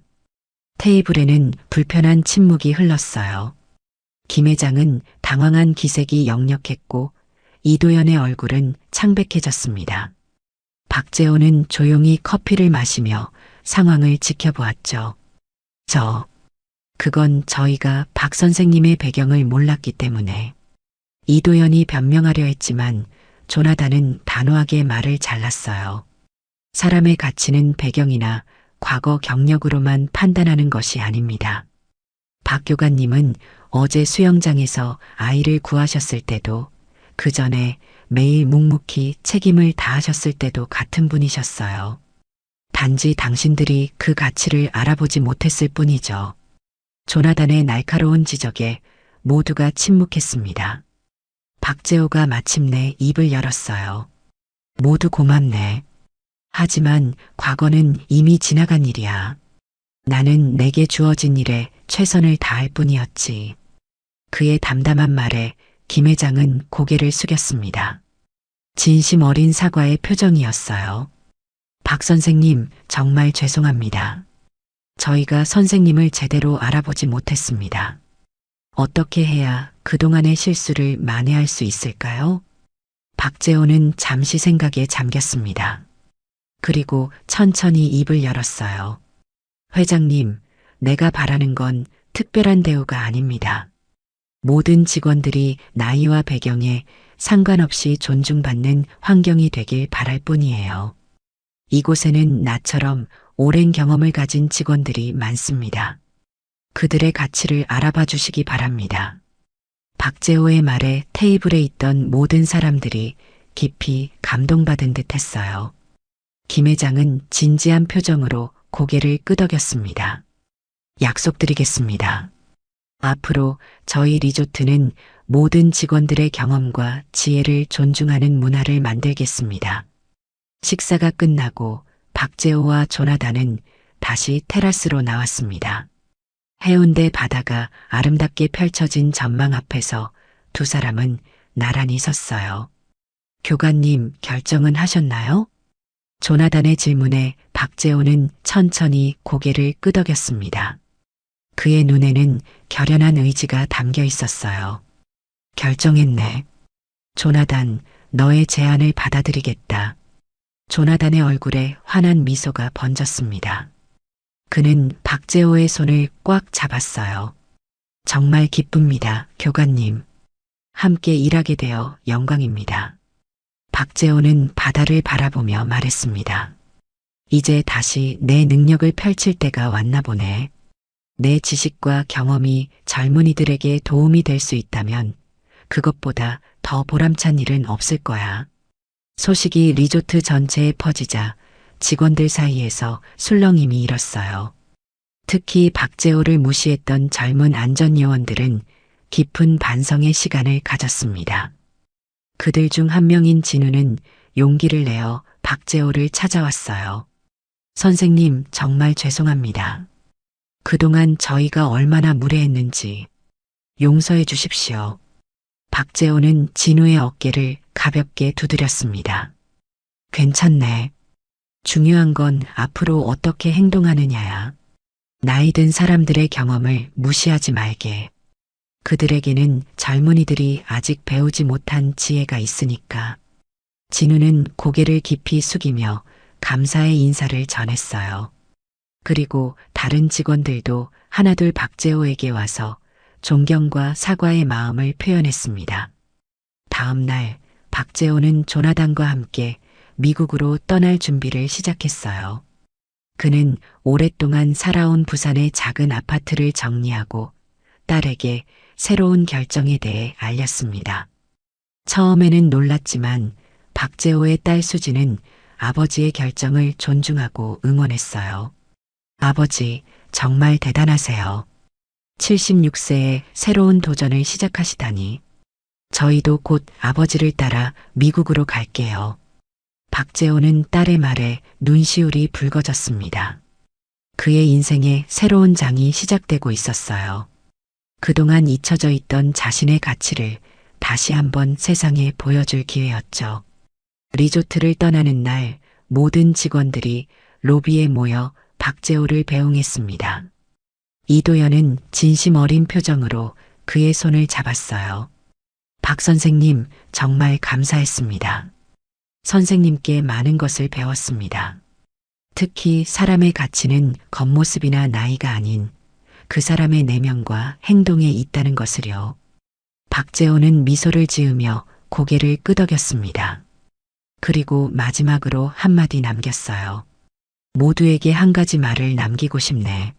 테이블에는 불편한 침묵이 흘렀어요. 김 회장은 당황한 기색이 역력했고 이도연의 얼굴은 창백해졌습니다. 박재호는 조용히 커피를 마시며 상황을 지켜보았죠. 그건 저희가 박 선생님의 배경을 몰랐기 때문에. 이도연이 변명하려 했지만 조나단은 단호하게 말을 잘랐어요. 사람의 가치는 배경이나 과거 경력으로만 판단하는 것이 아닙니다. 박 교관님은 어제 수영장에서 아이를 구하셨을 때도, 그 전에 매일 묵묵히 책임을 다하셨을 때도 같은 분이셨어요. 단지 당신들이 그 가치를 알아보지 못했을 뿐이죠. 조나단의 날카로운 지적에 모두가 침묵했습니다. 박재호가 마침내 입을 열었어요. 모두 고맙네. 하지만 과거는 이미 지나간 일이야. 나는 내게 주어진 일에 최선을 다할 뿐이었지. 그의 담담한 말에 김 회장은 고개를 숙였습니다. 진심 어린 사과의 표정이었어요. 박 선생님, 정말 죄송합니다. 저희가 선생님을 제대로 알아보지 못했습니다. 어떻게 해야 그동안의 실수를 만회할 수 있을까요? 박재호는 잠시 생각에 잠겼습니다. 그리고 천천히 입을 열었어요. 회장님, 내가 바라는 건 특별한 대우가 아닙니다. 모든 직원들이 나이와 배경에 상관없이 존중받는 환경이 되길 바랄 뿐이에요. 이곳에는 나처럼 오랜 경험을 가진 직원들이 많습니다. 그들의 가치를 알아봐 주시기 바랍니다. 박재호의 말에 테이블에 있던 모든 사람들이 깊이 감동받은 듯 했어요. 김 회장은 진지한 표정으로 고개를 끄덕였습니다. 약속드리겠습니다. 앞으로 저희 리조트는 모든 직원들의 경험과 지혜를 존중하는 문화를 만들겠습니다. 식사가 끝나고 박재호와 조나단은 다시 테라스로 나왔습니다. 해운대 바다가 아름답게 펼쳐진 전망 앞에서 두 사람은 나란히 섰어요. 교관님, 결정은 하셨나요? 조나단의 질문에 박재호는 천천히 고개를 끄덕였습니다. 그의 눈에는 결연한 의지가 담겨 있었어요. 결정했네. 조나단, 너의 제안을 받아들이겠다. 조나단의 얼굴에 환한 미소가 번졌습니다. 그는 박재호의 손을 꽉 잡았어요. 정말 기쁩니다, 교관님. 함께 일하게 되어 영광입니다. 박재호는 바다를 바라보며 말했습니다. 이제 다시 내 능력을 펼칠 때가 왔나 보네. 내 지식과 경험이 젊은이들에게 도움이 될 수 있다면 그것보다 더 보람찬 일은 없을 거야. 소식이 리조트 전체에 퍼지자 직원들 사이에서 술렁임이 일었어요. 특히 박재호를 무시했던 젊은 안전요원들은 깊은 반성의 시간을 가졌습니다. 그들 중 한 명인 진우는 용기를 내어 박재호를 찾아왔어요. 선생님, 정말 죄송합니다. 그동안 저희가 얼마나 무례했는지 용서해 주십시오. 박재호는 진우의 어깨를 가볍게 두드렸습니다. 괜찮네. 중요한 건 앞으로 어떻게 행동하느냐야. 나이 든 사람들의 경험을 무시하지 말게. 그들에게는 젊은이들이 아직 배우지 못한 지혜가 있으니까. 진우는 고개를 깊이 숙이며 감사의 인사를 전했어요. 그리고 다른 직원들도 하나둘 박재호에게 와서 존경과 사과의 마음을 표현했습니다. 다음 날 박재호는 조나단과 함께 미국으로 떠날 준비를 시작했어요. 그는 오랫동안 살아온 부산의 작은 아파트를 정리하고 딸에게 새로운 결정에 대해 알렸습니다. 처음에는 놀랐지만 박재호의 딸 수지는 아버지의 결정을 존중하고 응원했어요. 아버지, 정말 대단하세요. 76세에 새로운 도전을 시작하시다니. 저희도 곧 아버지를 따라 미국으로 갈게요. 박재호는 딸의 말에 눈시울이 붉어졌습니다. 그의 인생에 새로운 장이 시작되고 있었어요. 그동안 잊혀져 있던 자신의 가치를 다시 한번 세상에 보여줄 기회였죠. 리조트를 떠나는 날 모든 직원들이 로비에 모여 박재호를 배웅했습니다. 이도연은 진심 어린 표정으로 그의 손을 잡았어요. 박 선생님, 정말 감사했습니다. 선생님께 많은 것을 배웠습니다. 특히 사람의 가치는 겉모습이나 나이가 아닌 그 사람의 내면과 행동에 있다는 것을요. 박재호는 미소를 지으며 고개를 끄덕였습니다. 그리고 마지막으로 한마디 남겼어요. 모두에게 한 가지 말을 남기고 싶네.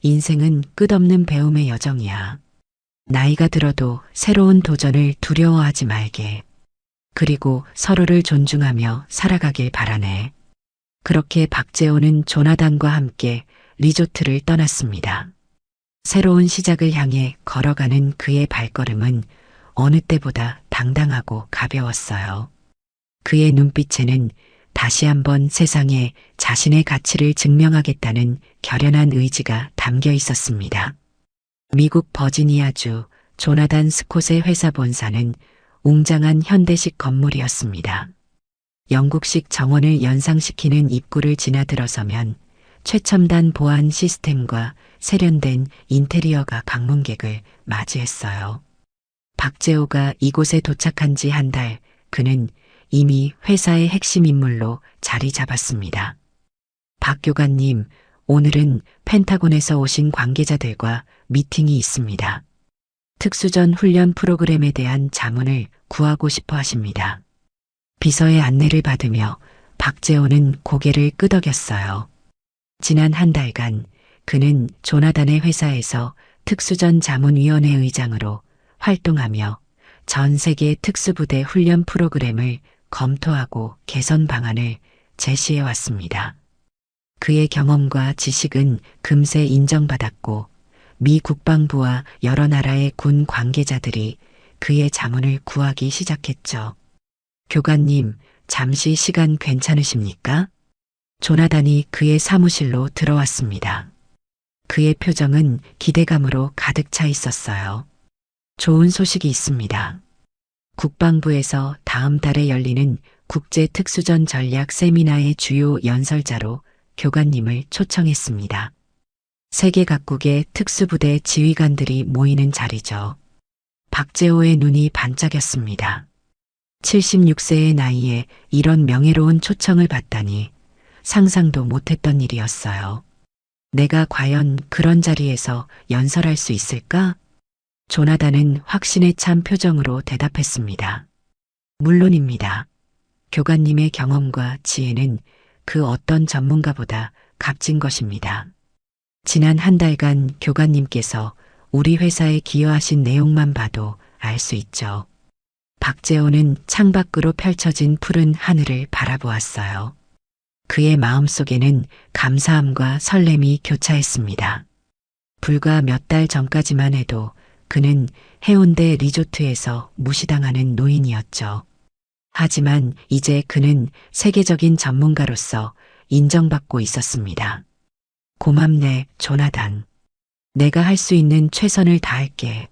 인생은 끝없는 배움의 여정이야. 나이가 들어도 새로운 도전을 두려워하지 말게. 그리고 서로를 존중하며 살아가길 바라네. 그렇게 박재호는 조나단과 함께 리조트를 떠났습니다. 새로운 시작을 향해 걸어가는 그의 발걸음은 어느 때보다 당당하고 가벼웠어요. 그의 눈빛에는 다시 한번 세상에 자신의 가치를 증명하겠다는 결연한 의지가 담겨 있었습니다. 미국 버지니아주 조나단 스콧의 회사 본사는 웅장한 현대식 건물이었습니다. 영국식 정원을 연상시키는 입구를 지나 들어서면 최첨단 보안 시스템과 세련된 인테리어가 방문객을 맞이했어요. 박재호가 이곳에 도착한 지 한 달, 그는 이미 회사의 핵심 인물로 자리 잡았습니다. 박 교관님, 오늘은 펜타곤에서 오신 관계자들과 미팅이 있습니다. 특수전 훈련 프로그램에 대한 자문을 구하고 싶어 하십니다. 비서의 안내를 받으며 박재호는 고개를 끄덕였어요. 지난 한 달간 그는 조나단의 회사에서 특수전 자문위원회 의장으로 활동하며 전 세계 특수부대 훈련 프로그램을 검토하고 개선 방안을 제시해 왔습니다. 그의 경험과 지식은 금세 인정받았고 미 국방부와 여러 나라의 군 관계자들이 그의 자문을 구하기 시작했죠. 교관님, 잠시 시간 괜찮으십니까? 조나단이 그의 사무실로 들어왔습니다. 그의 표정은 기대감으로 가득 차 있었어요. 좋은 소식이 있습니다. 국방부에서 다음 달에 열리는 국제 특수전 전략 세미나의 주요 연설자로 교관님을 초청했습니다. 세계 각국의 특수부대 지휘관들이 모이는 자리죠. 박재호의 눈이 반짝였습니다. 76세의 나이에 이런 명예로운 초청을 받다니 상상도 못했던 일이었어요. 내가 과연 그런 자리에서 연설할 수 있을까? 조나단은 확신에 찬 표정으로 대답했습니다. 물론입니다. 교관님의 경험과 지혜는 그 어떤 전문가보다 값진 것입니다. 지난 한 달간 교관님께서 우리 회사에 기여하신 내용만 봐도 알 수 있죠. 박재호는 창밖으로 펼쳐진 푸른 하늘을 바라보았어요. 그의 마음속에는 감사함과 설렘이 교차했습니다. 불과 몇 달 전까지만 해도 그는 해운대 리조트에서 무시당하는 노인이었죠. 하지만 이제 그는 세계적인 전문가로서 인정받고 있었습니다. 고맙네, 조나단. 내가 할 수 있는 최선을 다할게.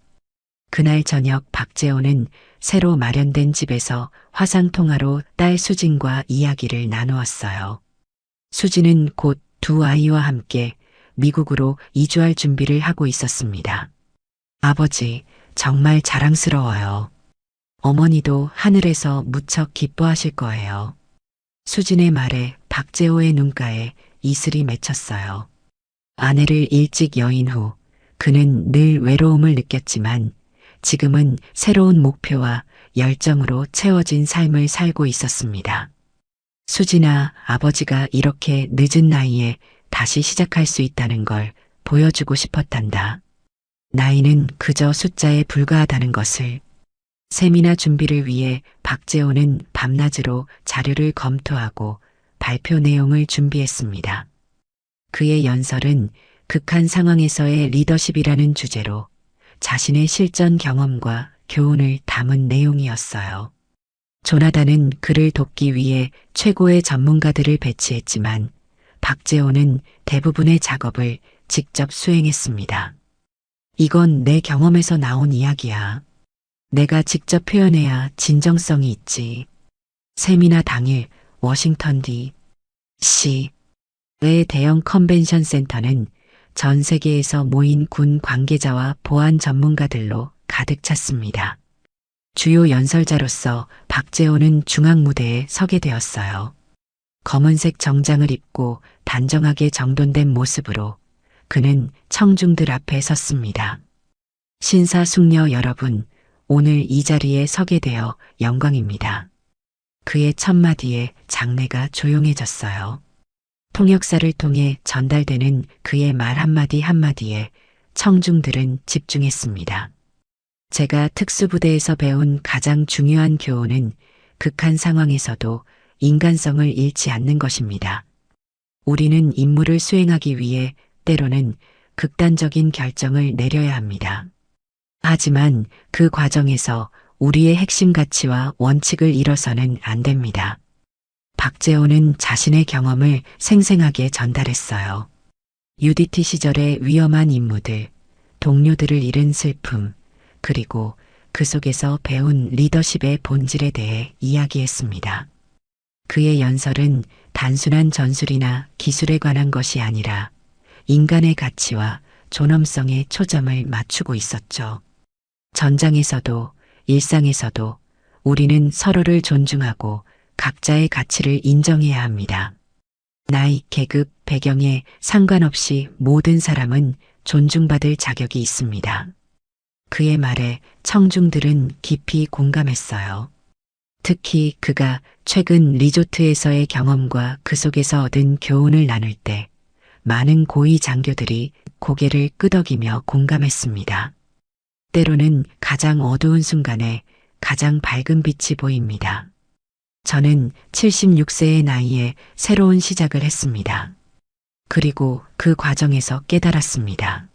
그날 저녁 박재호는 새로 마련된 집에서 화상통화로 딸 수진과 이야기를 나누었어요. 수진은 곧 두 아이와 함께 미국으로 이주할 준비를 하고 있었습니다. 아버지, 정말 자랑스러워요. 어머니도 하늘에서 무척 기뻐하실 거예요. 수진의 말에 박재호의 눈가에 이슬이 맺혔어요. 아내를 일찍 여인 후 그는 늘 외로움을 느꼈지만 지금은 새로운 목표와 열정으로 채워진 삶을 살고 있었습니다. 수진아, 아버지가 이렇게 늦은 나이에 다시 시작할 수 있다는 걸 보여주고 싶었단다. 나이는 그저 숫자에 불과하다는 것을. 세미나 준비를 위해 박재호는 밤낮으로 자료를 검토하고 발표 내용을 준비했습니다. 그의 연설은 극한 상황에서의 리더십이라는 주제로 자신의 실전 경험과 교훈을 담은 내용이었어요. 조나단은 그를 돕기 위해 최고의 전문가들을 배치했지만 박재호는 대부분의 작업을 직접 수행했습니다. 이건 내 경험에서 나온 이야기야. 내가 직접 표현해야 진정성이 있지. 세미나 당일 워싱턴 D.C.의 대형 컨벤션 센터는 전 세계에서 모인 군 관계자와 보안 전문가들로 가득 찼습니다. 주요 연설자로서 박재호는 중앙 무대에 서게 되었어요. 검은색 정장을 입고 단정하게 정돈된 모습으로 그는 청중들 앞에 섰습니다. 신사숙녀 여러분, 오늘 이 자리에 서게 되어 영광입니다. 그의 첫마디에 장내가 조용해졌어요. 통역사를 통해 전달되는 그의 말 한마디 한마디에 청중들은 집중했습니다. 제가 특수부대에서 배운 가장 중요한 교훈은 극한 상황에서도 인간성을 잃지 않는 것입니다. 우리는 임무를 수행하기 위해 때로는 극단적인 결정을 내려야 합니다. 하지만 그 과정에서 우리의 핵심 가치와 원칙을 잃어서는 안 됩니다. 박재호는 자신의 경험을 생생하게 전달했어요. UDT 시절의 위험한 임무들, 동료들을 잃은 슬픔, 그리고 그 속에서 배운 리더십의 본질에 대해 이야기했습니다. 그의 연설은 단순한 전술이나 기술에 관한 것이 아니라 인간의 가치와 존엄성에 초점을 맞추고 있었죠. 전장에서도 일상에서도 우리는 서로를 존중하고 각자의 가치를 인정해야 합니다. 나이, 계급, 배경에 상관없이 모든 사람은 존중받을 자격이 있습니다. 그의 말에 청중들은 깊이 공감했어요. 특히 그가 최근 리조트에서의 경험과 그 속에서 얻은 교훈을 나눌 때 많은 고위 장교들이 고개를 끄덕이며 공감했습니다. 때로는 가장 어두운 순간에 가장 밝은 빛이 보입니다. 저는 76세의 나이에 새로운 시작을 했습니다. 그리고 그 과정에서 깨달았습니다.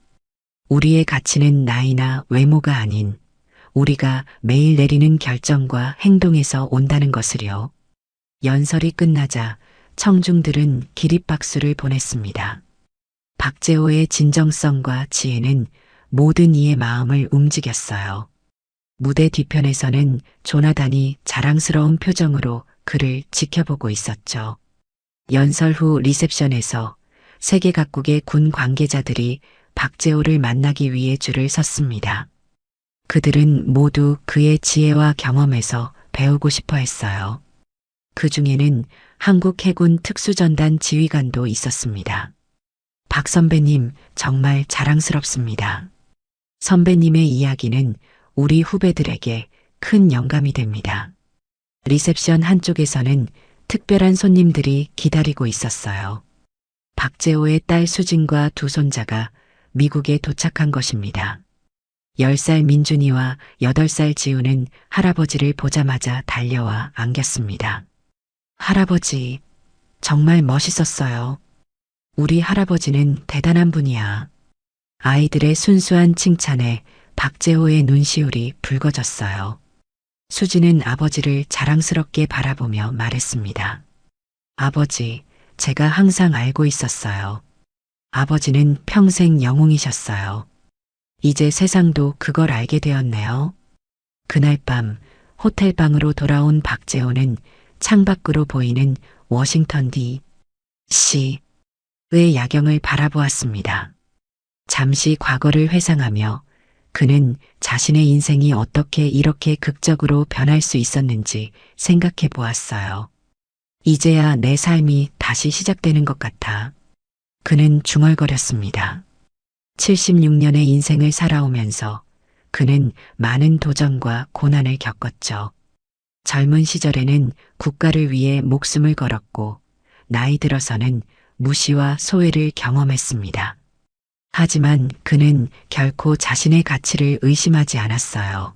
우리의 가치는 나이나 외모가 아닌 우리가 매일 내리는 결정과 행동에서 온다는 것을요. 연설이 끝나자 청중들은 기립박수를 보냈습니다. 박재호의 진정성과 지혜는 모든 이의 마음을 움직였어요. 무대 뒤편에서는 조나단이 자랑스러운 표정으로 그를 지켜보고 있었죠. 연설 후 리셉션에서 세계 각국의 군 관계자들이 박재호를 만나기 위해 줄을 섰습니다. 그들은 모두 그의 지혜와 경험에서 배우고 싶어 했어요. 그 중에는 한국 해군 특수전단 지휘관도 있었습니다. 박 선배님, 정말 자랑스럽습니다. 선배님의 이야기는 우리 후배들에게 큰 영감이 됩니다. 리셉션 한쪽에서는 특별한 손님들이 기다리고 있었어요. 박재호의 딸 수진과 두 손자가 미국에 도착한 것입니다. 10살 민준이와 8살 지우는 할아버지를 보자마자 달려와 안겼습니다. 할아버지, 정말 멋있었어요. 우리 할아버지는 대단한 분이야. 아이들의 순수한 칭찬에 박재호의 눈시울이 붉어졌어요. 수지는 아버지를 자랑스럽게 바라보며 말했습니다. 아버지, 제가 항상 알고 있었어요. 아버지는 평생 영웅이셨어요. 이제 세상도 그걸 알게 되었네요. 그날 밤 호텔 방으로 돌아온 박재호는 창밖으로 보이는 워싱턴 D.C.의 야경을 바라보았습니다. 잠시 과거를 회상하며 그는 자신의 인생이 어떻게 이렇게 극적으로 변할 수 있었는지 생각해 보았어요. 이제야 내 삶이 다시 시작되는 것 같아. 그는 중얼거렸습니다. 76년의 인생을 살아오면서 그는 많은 도전과 고난을 겪었죠. 젊은 시절에는 국가를 위해 목숨을 걸었고 나이 들어서는 무시와 소외를 경험했습니다. 하지만 그는 결코 자신의 가치를 의심하지 않았어요.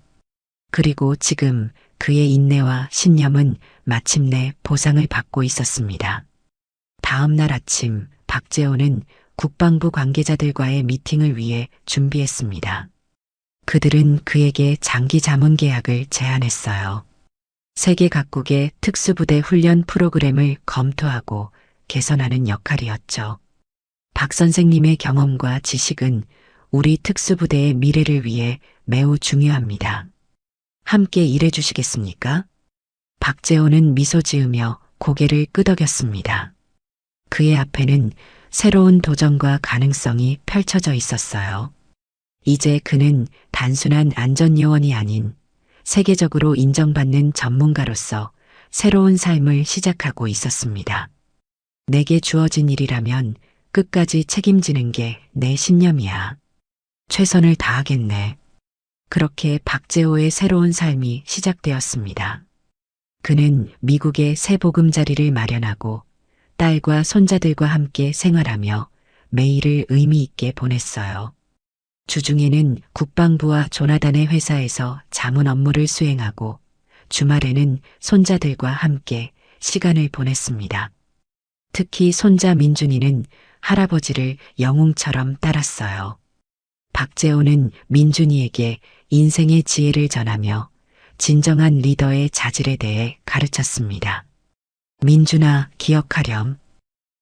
그리고 지금 그의 인내와 신념은 마침내 보상을 받고 있었습니다. 다음 날 아침 박재호는 국방부 관계자들과의 미팅을 위해 준비했습니다. 그들은 그에게 장기 자문 계약을 제안했어요. 세계 각국의 특수부대 훈련 프로그램을 검토하고 개선하는 역할이었죠. 박 선생님의 경험과 지식은 우리 특수부대의 미래를 위해 매우 중요합니다. 함께 일해 주시겠습니까? 박재호는 미소 지으며 고개를 끄덕였습니다. 그의 앞에는 새로운 도전과 가능성이 펼쳐져 있었어요. 이제 그는 단순한 안전요원이 아닌 세계적으로 인정받는 전문가로서 새로운 삶을 시작하고 있었습니다. 내게 주어진 일이라면 끝까지 책임지는 게 내 신념이야. 최선을 다하겠네. 그렇게 박재호의 새로운 삶이 시작되었습니다. 그는 미국에 새 보금자리를 마련하고 딸과 손자들과 함께 생활하며 매일을 의미 있게 보냈어요. 주중에는 국방부와 조나단의 회사에서 자문 업무를 수행하고 주말에는 손자들과 함께 시간을 보냈습니다. 특히 손자 민준이는 할아버지를 영웅처럼 따랐어요. 박재호는 민준이에게 인생의 지혜를 전하며 진정한 리더의 자질에 대해 가르쳤습니다. 민준아, 기억하렴.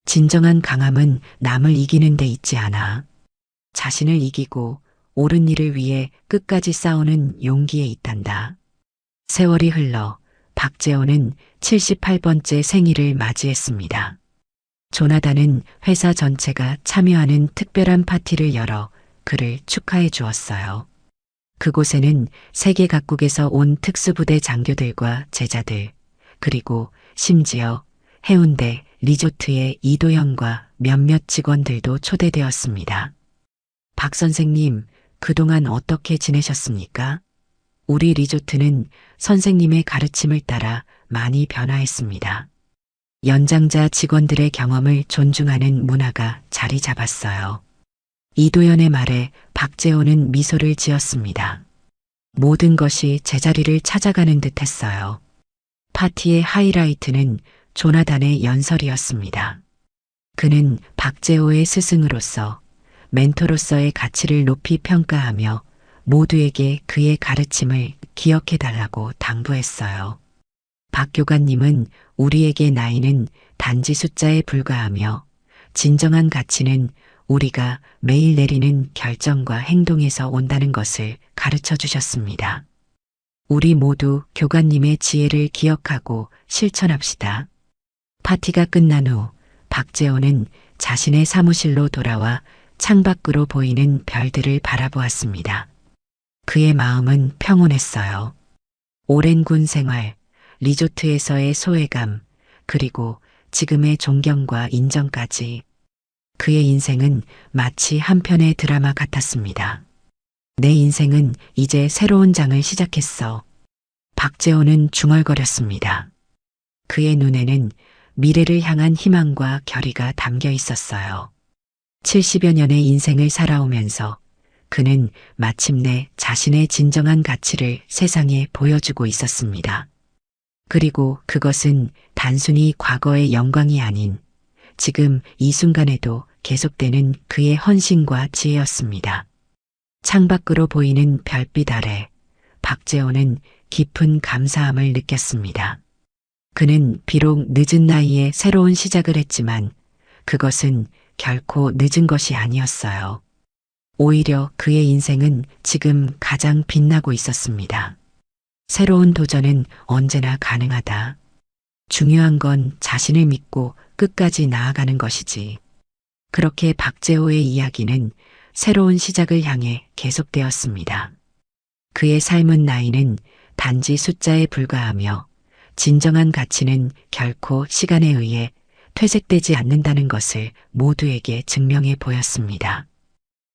진정한 강함은 남을 이기는 데 있지 않아. 자신을 이기고 옳은 일을 위해 끝까지 싸우는 용기에 있단다. 세월이 흘러 박재호는 78번째 생일을 맞이했습니다. 조나단은 회사 전체가 참여하는 특별한 파티를 열어 그를 축하해 주었어요. 그곳에는 세계 각국에서 온 특수부대 장교들과 제자들, 그리고 심지어 해운대 리조트의 이도현과 몇몇 직원들도 초대되었습니다. 박 선생님, 그동안 어떻게 지내셨습니까? 우리 리조트는 선생님의 가르침을 따라 많이 변화했습니다. 연장자 직원들의 경험을 존중하는 문화가 자리 잡았어요. 이도현의 말에 박재호는 미소를 지었습니다. 모든 것이 제자리를 찾아가는 듯 했어요. 파티의 하이라이트는 조나단의 연설이었습니다. 그는 박재호의 스승으로서 멘토로서의 가치를 높이 평가하며 모두에게 그의 가르침을 기억해달라고 당부했어요. 박 교관님은 우리에게 나이는 단지 숫자에 불과하며 진정한 가치는 우리가 매일 내리는 결정과 행동에서 온다는 것을 가르쳐 주셨습니다. 우리 모두 교관님의 지혜를 기억하고 실천합시다. 파티가 끝난 후 박재호는 자신의 사무실로 돌아와 창밖으로 보이는 별들을 바라보았습니다. 그의 마음은 평온했어요. 오랜 군 생활, 리조트에서의 소외감, 그리고 지금의 존경과 인정까지 그의 인생은 마치 한 편의 드라마 같았습니다. 내 인생은 이제 새로운 장을 시작했어. 박재호는 중얼거렸습니다. 그의 눈에는 미래를 향한 희망과 결의가 담겨 있었어요. 70여 년의 인생을 살아오면서 그는 마침내 자신의 진정한 가치를 세상에 보여주고 있었습니다. 그리고 그것은 단순히 과거의 영광이 아닌 지금 이 순간에도 계속되는 그의 헌신과 지혜였습니다. 창밖으로 보이는 별빛 아래 박재호는 깊은 감사함을 느꼈습니다. 그는 비록 늦은 나이에 새로운 시작을 했지만 그것은 결코 늦은 것이 아니었어요. 오히려 그의 인생은 지금 가장 빛나고 있었습니다. 새로운 도전은 언제나 가능하다. 중요한 건 자신을 믿고 끝까지 나아가는 것이지. 그렇게 박재호의 이야기는 새로운 시작을 향해 계속되었습니다. 그의 삶은 나이는 단지 숫자에 불과하며 진정한 가치는 결코 시간에 의해 퇴색되지 않는다는 것을 모두에게 증명해 보였습니다.